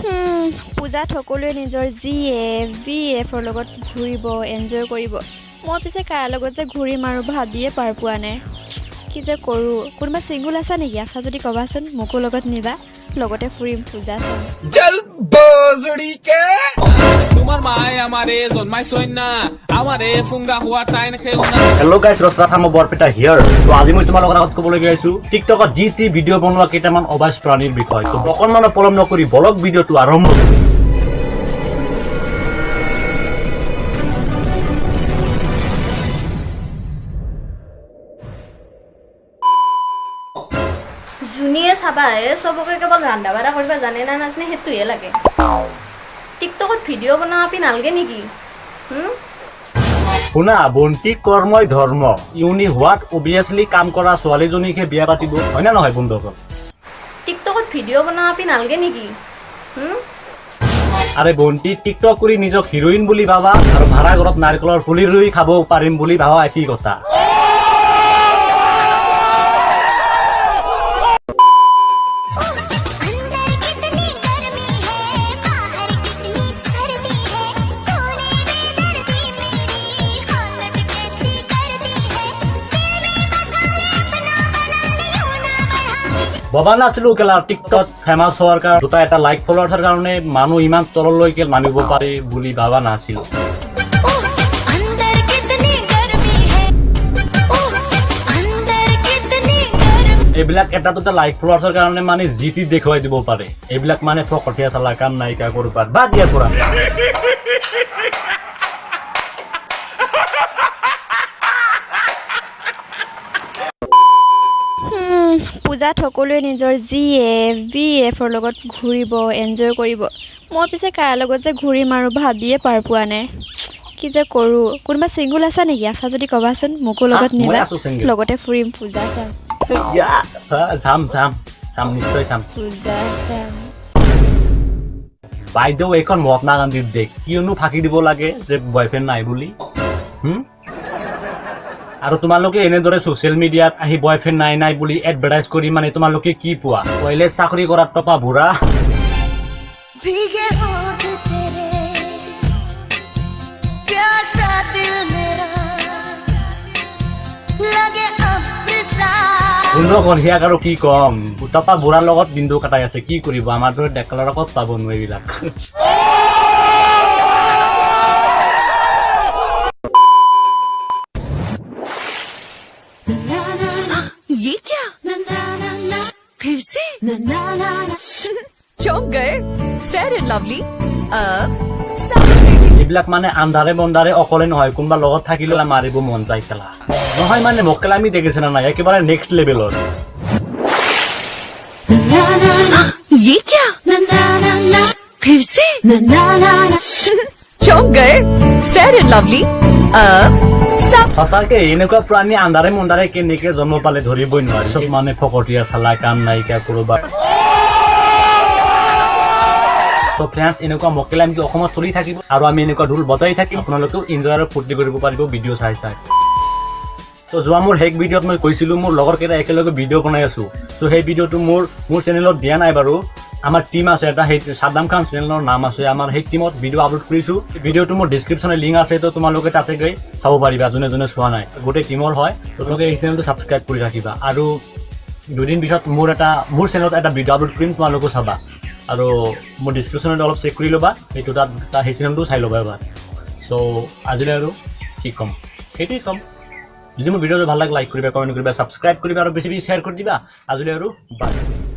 পূজাত সকলোৱে নিজৰ জিএফৰ লগত ঘূৰিব এনজয় কৰিব মই পিছে কাৰ লগত যে ঘূৰিম আৰু ভাবিয়ে পাৰ পোৱা নাই কি যে কৰোঁ কোনোবা ছিংগুল আছা নেকি আছা যদি ক'বাচোন মোকো লগত নিবা লগতে ফুৰিম পূজা তোমাৰ মায়ে আমাৰে জন্মাইছই না আমাৰে ফুংগা হওয়া টাই নেখে হেল্ল' গাইছ ৰস্তা থামো বৰপেটা হিয়াৰ তো আজি মই তোমালোকৰ আগত ক'বলৈ গৈ আছো টিকটকত যি টি ভিডিঅ' বনোৱা কেইটামান অবাজ প্ৰাণীৰ বিষয় তো অকণমান পলম নকৰি ব্লগ ভিডিঅ'টো আৰম্ভ কৰোঁ জুনিয়ে চাবা চবকে কেৱল ৰান্ধা বাঢ়া কৰিব জানে না নাজানে সেইটোহে লাগে টিকটকত ভিডিঅ' বনাব আপি নালগে নেকি শুনা বন্তি কৰ্মই ধৰ্ম ইউনি হোৱাত অবিয়াছলি কাম কৰা ছোৱালীজনীকে বিয়া পাতিব হয় না নহয় বন্ধুসকল টিকটকত ভিডিঅ' বনাব আপি নালগে নেকি আৰে বন্তি টিকটক কৰি নিজক হিৰোইন বুলি ভাবা আৰু ভাড়া ঘৰত নাৰিকলৰ পুলি ৰুই খাব পাৰিম বুলি ভাবা একেই কথা ভবা নাছিলো কেলা টিকটক ফেমাছ হোৱাৰ কাৰণে দুটা এটা লাইক ফলোৱাৰ্ছৰ কাৰণে মানুহ ইমান তললৈকে মানিব পাৰে বুলি ভাবা নাছিলো এইবিলাক এটা দুটা লাইক ফলোৱাৰ্ছৰ কাৰণে মানে জিটি দেখুৱাই দিব পাৰে এইবিলাক মানে ফকটীয়া চালা কাম নাইকা কৰবাত বাদ দিয়াৰ পৰা পূজাত সকলোৱে নিজৰ জিএফৰ লগত ঘূৰিব এনজয় কৰিব মই পিছে কাৰ লগত যে ঘূৰিম আৰু ভাবিয়ে পাৰ পোৱা নাই কি যে কৰোঁ কোনোবা ছিংগুল আছা নেকি আছা যদি ক'বাচোন মোকো লগত নিবা লগতে ফুৰিম পূজা চাম নিশ্চয় চাম পূজা বাইদেউ এইখন মহাত্মা গান্ধীৰ দেশ কিয়নো ফাঁকি দিব লাগে যে বয়ফ্ৰেণ্ড নাই বুলি আৰু তোমালোকে এনেদৰে সোশ্যাল মিডিয়াত আহি বয়ফ্ৰেণ্ড নাই বুলি এডভাৰটাইজ কৰি মানে তোমালোকে কি পোৱা কইলে চাকৰি কৰাত টপা বুঢ়া আৰু কি কম টপা বুঢ়াৰ লগত বিন্দু কাটাই আছে কি কৰিব আমাৰ দৰে ডেকালৰ লগত পাব নোৱাৰিবিলাক ये क्या फिर से चौंक गए फेयर एंड लवली এইবিলাক মানে আন্ধাৰে বন্ধাৰে অকলে নহয় কোনোবা লগত থাকিলে মাৰিব মন যায় খেলা নহয় মানে মক্কেলা আমি দেখিছে না নাই একেবাৰে নেক্সট লেভেলৰ ये क्या फिर से चौंक गए फेयर एंड लवली সঁচাকে এনেকুৱা প্ৰাণী আন্ধাৰে মন্দাৰে কেনেকে জন্ম পালে ধৰিবই নোৱাৰি চব মানে ফকটীয়া চালা কাম নাইকা কৰবাত সো ফ্ৰেণ্ডছ এনেকুৱা মক্কেলা আমি অসমত চলি থাকিব আৰু আমি এনেকুৱা ঢোল বজাই থাকিম আপোনালোকেও এনজয় আৰু ফূৰ্তি কৰিব পাৰিব ভিডিঅ' চাই তো যোৱা মোৰ হেক ভিডিঅ'ত মই কৈছিলোঁ মোৰ লগৰ কেইটা একেলগে ভিডিঅ' বনাই আছোঁ চ' সেই ভিডিঅ'টো মোৰ চেনেলত দিয়া নাই বাৰু আমাৰ টিম আছে এটা সেই সাদ্দাম খান চেনেলৰ নাম আছে আমাৰ সেই টিমত ভিডিঅ' আপলোড কৰিছোঁ ভিডিঅ'টো মোৰ ডিছক্ৰিপশ্যনত লিংক আছে তো তোমালোকে তাতে গৈ চাব পাৰিবা যোনে চোৱা নাই গোটেই টিমৰ হয় তোমালোকে এই চেনেলটো ছাবস্ক্ৰাইব কৰি ৰাখিবা আৰু দুদিন পিছত মোৰ চেনেলত এটা ভিডিঅ' আপলোড কৰিম তোমালোকেও চাবা আৰু মোৰ ডিছক্ৰিপশ্যনত অলপ চেক কৰি ল'বা সেইটো তাত সেই চেনেলটো চাই ল'বা এবাৰ চ' আজিলৈ আৰু কি ক'ম সেইটোৱে ক'ম যদি মোৰ ভিডিঅ'টো ভাল লাগে লাইক কৰিবা কমেণ্ট কৰিবা ছাবস্ক্ৰাইব কৰিবা আৰু বেছি শ্বেয়াৰ কৰি দিবা আজিলৈ আৰু বাই